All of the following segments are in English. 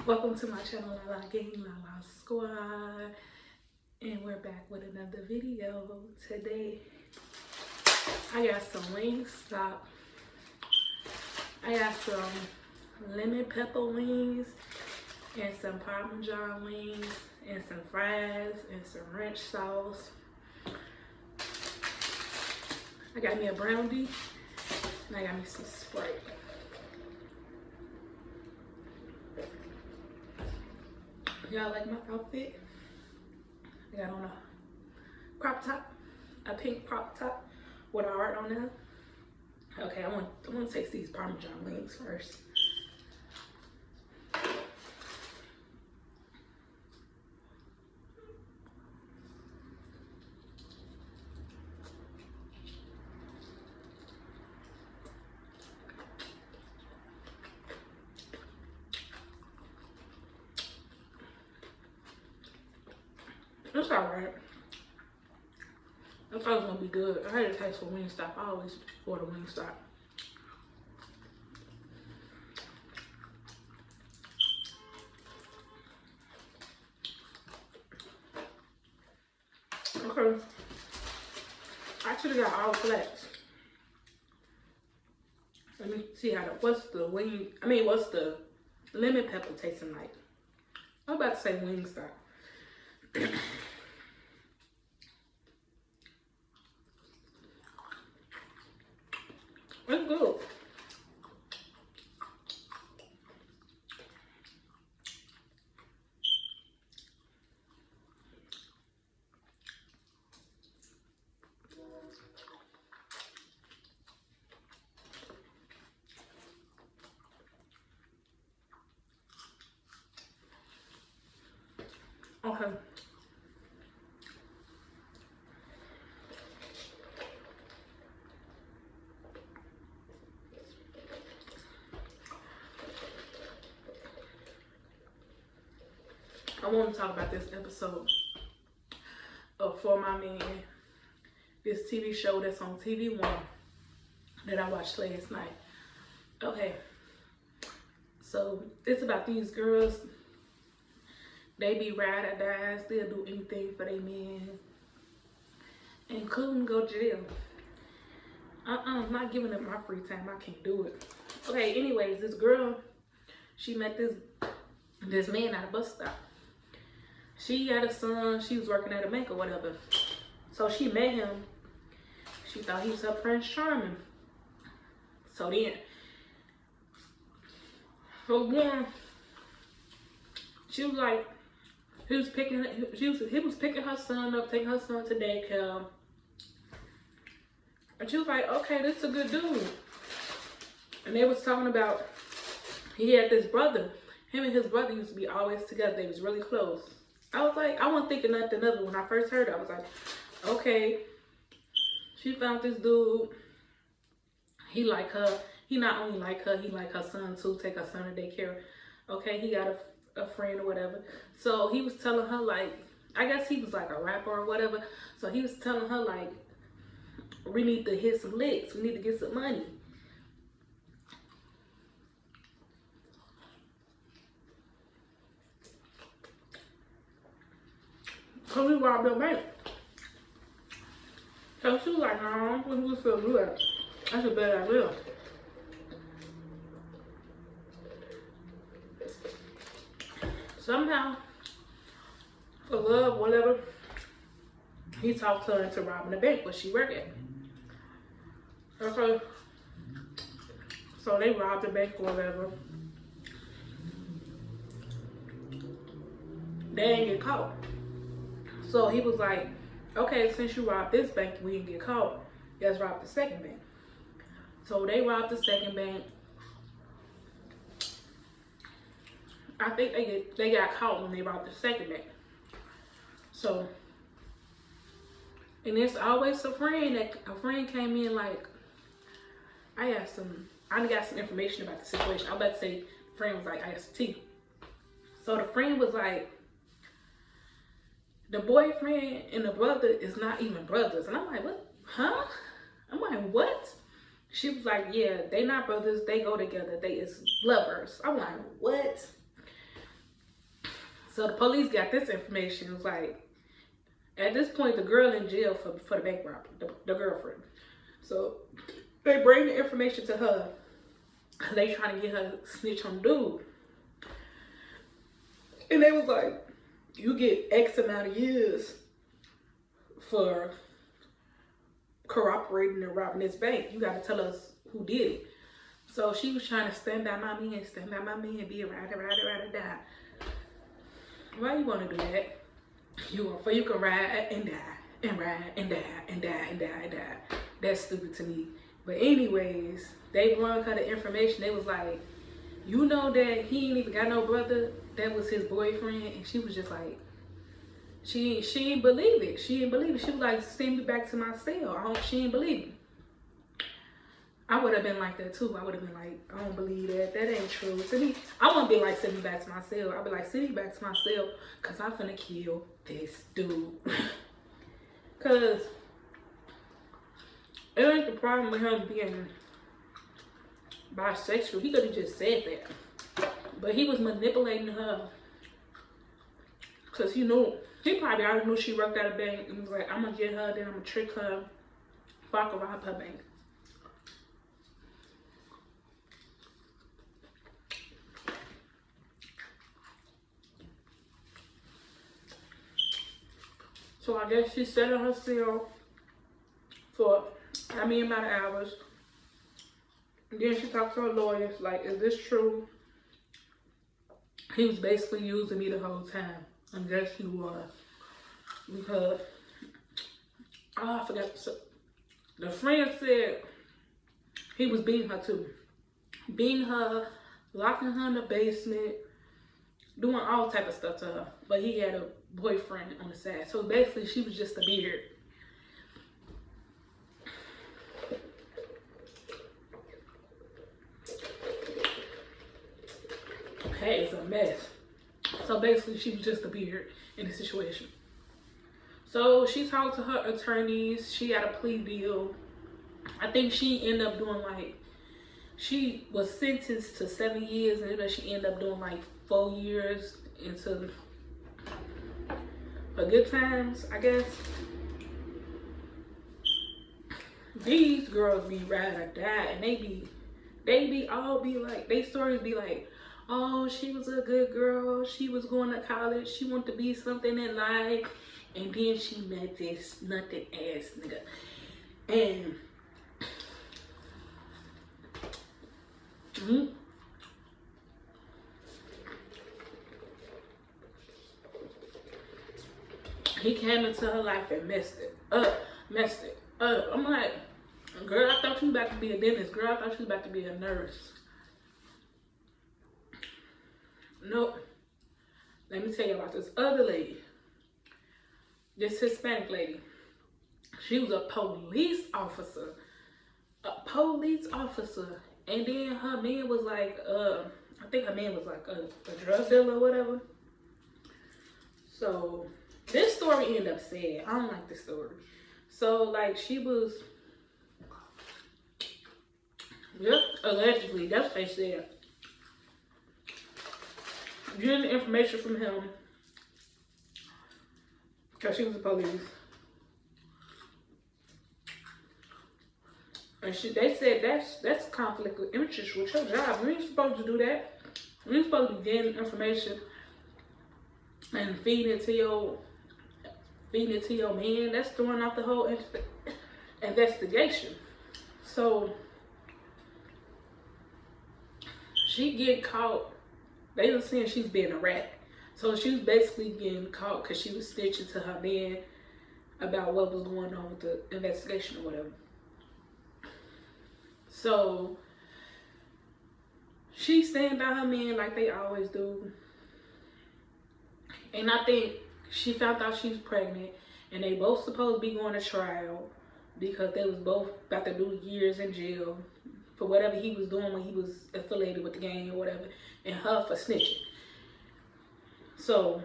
Welcome to my channel, La La Gang, La La Squad, and we're back with another video. Today, I got some Wingstop. I got some lemon pepper wings, and some Parmesan wings, and some fries, and some ranch sauce. I got me a brownie, and I got me some Sprite. Y'all like my outfit? I got on a crop top, a pink crop top with a heart on there. Okay, I want to taste these Parmesan wings first. It's alright. I thought it was gonna be good. I had a taste for Wingstop. I always order Wingstop. Okay. I should have got all flats. Let me see what's the lemon pepper tasting like? I'm about to say Wingstop. It's good. Okay. I want to talk about this episode of For My Man, this TV show that's on TV One that I watched last night. Okay, so it's about these girls. They be ride or dies. They'll do anything for their man, including go to jail. I'm not giving up my free time. I can't do it. Okay, anyways, this girl, she met this man at a bus stop. She had a son. She was working at a bank or whatever. So she met him. She thought he was her Prince Charming. So then, she was like, he was picking her son up, taking her son to daycare. And she was like, okay, this is a good dude. And they was talking about, he had this brother. Him and his brother used to be always together. They was really close. I was like, I wasn't thinking nothing of it when I first heard it. I was like, okay, she found this dude. He like her. He not only like her, he like her son too. Take her son to daycare. Okay, he got a friend or whatever. So he was telling her, like, I guess he was like a rapper or whatever. So he was telling her, like, we need to hit some licks. We need to get some money. So we robbed the bank. So she was like, no, we just feel good. That's a bad idea. Somehow, for love, whatever, he talked her into robbing the bank where she worked at. Okay. So they robbed the bank or whatever. They didn't get caught. So he was like, okay, since you robbed this bank, we didn't get caught. Let's rob the second bank. So they robbed the second bank. I think they got caught when they robbed the second bank. So, and there's always a friend came in like, I got some information about the situation. I'm about to say, the friend was like, I got some tea. So the friend was like, the boyfriend and the brother is not even brothers. And I'm like, what? Huh? I'm like, what? She was like, yeah, they not brothers. They go together. They is lovers. I'm like, what? So the police got this information. It was like, at this point, the girl in jail for the bank robbery, the girlfriend. So they bring the information to her. They trying to get her to snitch on dude. And they was like, you get X amount of years for cooperating and robbing this bank. You got to tell us who did it. So she was trying to stand by my man, be a ride or die. Why you want to do that? You can ride and die, and ride and die, and die and die and die. That's stupid to me. But anyways, they brought her the information. They was like, you know that he ain't even got no brother that was his boyfriend. And she was just like, she ain't believe it. She didn't believe it. She was like, send me back to my cell. She didn't believe it. I would have been like that too. I would have been like, I don't believe that. That ain't true. To me, I wouldn't be like, send me back to my cell. I'd be like, send me back to my cell because I'm finna kill this dude. Because it ain't the problem with him being bisexual. He could have just said that. But he was manipulating her because he probably already knew she worked at a bank and was like, I'm going to get her, then I'm going to trick her, fuck her, rob her bank. So I guess she sat in her cell for how many amount of hours. And then she talked to her lawyers, like, is this true? He was basically using me the whole time. I guess he was. Because, I forgot. So, the friend said he was beating her too. Beating her, locking her in the basement, doing all type of stuff to her. But he had a boyfriend on the side. So basically, she was just a beard. That is a mess. So basically, she was just a beard in the situation. So she talked to her attorneys. She got a plea deal. I think she ended up doing like, she was sentenced to 7 years, and then she ended up doing like 4 years into her good times, I guess. These girls be ride or die, and they all be like, they stories be like, oh, she was a good girl, she was going to college, she wanted to be something in life, and then she met this nothing ass nigga. And he came into her life and messed it up. I'm like, girl, I thought you was about to be a dentist. Girl, I thought you was about to be a nurse. Nope. Let me tell you about this other lady. This Hispanic lady. She was a police officer. And then her man was like, I think her man was like a drug dealer or whatever. So this story ended up sad. I don't like this story. So like she was, yep, allegedly, that's what they said, getting the information from him because she was the police. And they said that's conflict of interest with your job. You ain't supposed to do that. You ain't supposed to be getting information and feeding it to your man. That's throwing off the whole investigation. So she get caught. They were saying she's being a rat. So she was basically getting caught because she was snitching to her man about what was going on with the investigation or whatever. So she stand by her man like they always do. And I think she found out she was pregnant, and they both supposed to be going to trial because they was both about to do years in jail for whatever he was doing when he was affiliated with the gang or whatever, and her for snitching. So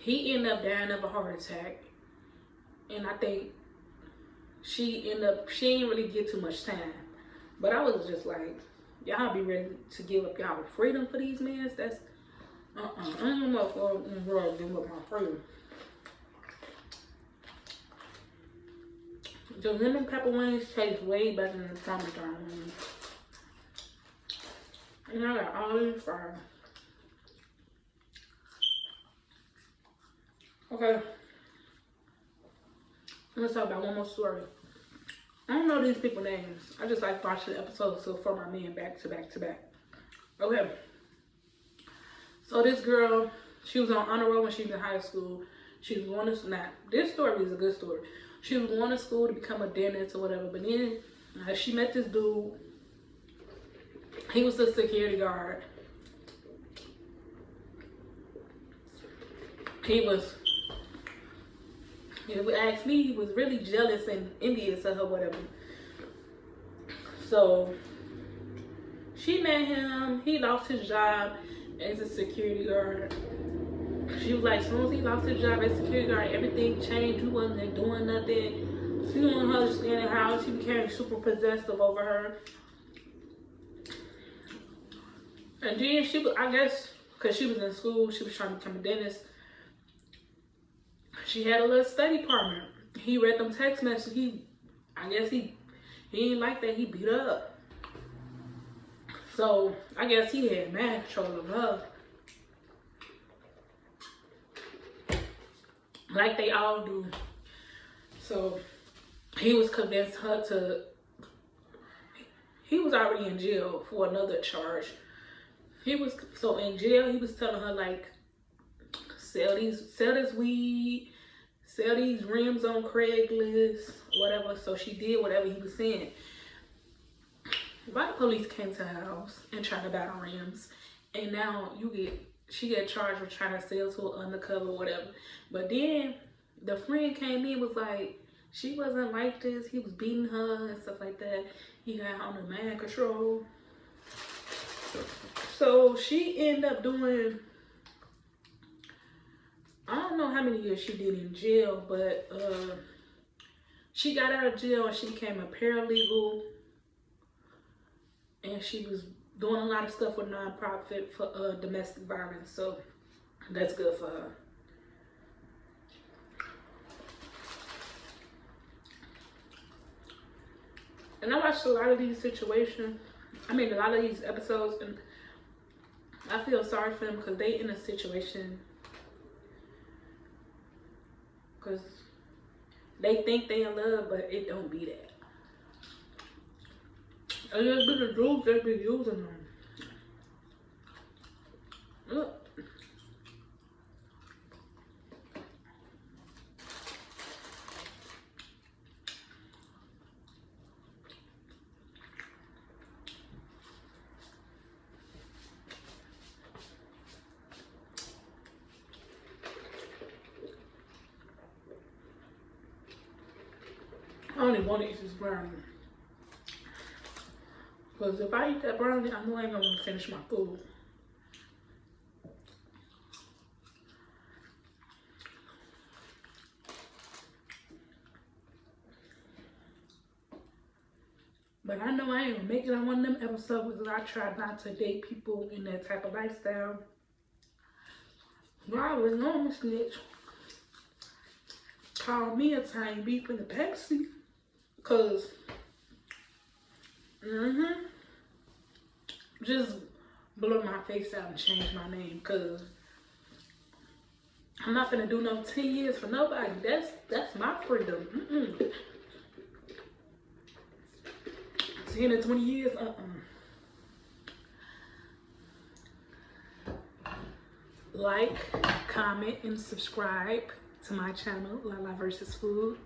he ended up dying of a heart attack, and I think she didn't really get too much time. But I was just like, y'all be ready to give up y'all freedom for these men? I don't know if in the world dealing with my friend. The lemon pepper wings taste way better than the Parmesan wings. And I got all these fries. Okay. Let's talk about one more story. I don't know these people's names. I just like watching the episodes so for my man back to back to back. Okay. So this girl, she was on honor roll when she was in high school. She was going to, now this story is a good story. She was going to school to become a dentist or whatever. But then she met this dude. He was a security guard. If you ask me, he was really jealous and envious of her, whatever. So she met him. He lost his job as a security guard. She was like, as soon as he lost his job as security guard, everything changed. He wasn't doing nothing. She didn't want her to stay in the house. He became super possessive over her. And then she was, I guess, because she was in school, she was trying to become a dentist. She had a little study partner. He read them text messages. I guess he didn't like that. He beat her up. So I guess he had mad control of her. Like they all do. So he was convinced her to, he was already in jail for another charge. So in jail, he was telling her like, sell this weed, sell these rims on Craigslist, whatever. So she did whatever he was saying. White police came to her house and tried to buy the rims, and now she got charged with trying to sell to an undercover or whatever. But then the friend came in, was like, she wasn't like this. He was beating her and stuff like that. He got on the man control. So she ended up doing, I don't know how many years she did in jail, but she got out of jail and she became a paralegal. And she was doing a lot of stuff with nonprofit for domestic violence. So that's good for her. And I watched a lot of these situations. I mean, a lot of these episodes, and I feel sorry for them because they in a situation because they think they in love, but it don't be that. And there's been the dudes that be using them. Look. I only want to eat this brownie. Because if I eat that brownie, I know I ain't gonna want to finish my food. But I know I ain't gonna make it on one of them episodes because I try not to date people in that type of lifestyle. I always know I'm a snitch. Call me a tiny beef in the Pepsi. Cause just blow my face out and change my name, cause I'm not gonna do no 10 years for nobody. That's my freedom. 10 to 20 years, Like, comment, and subscribe to my channel, Lala vs. Food.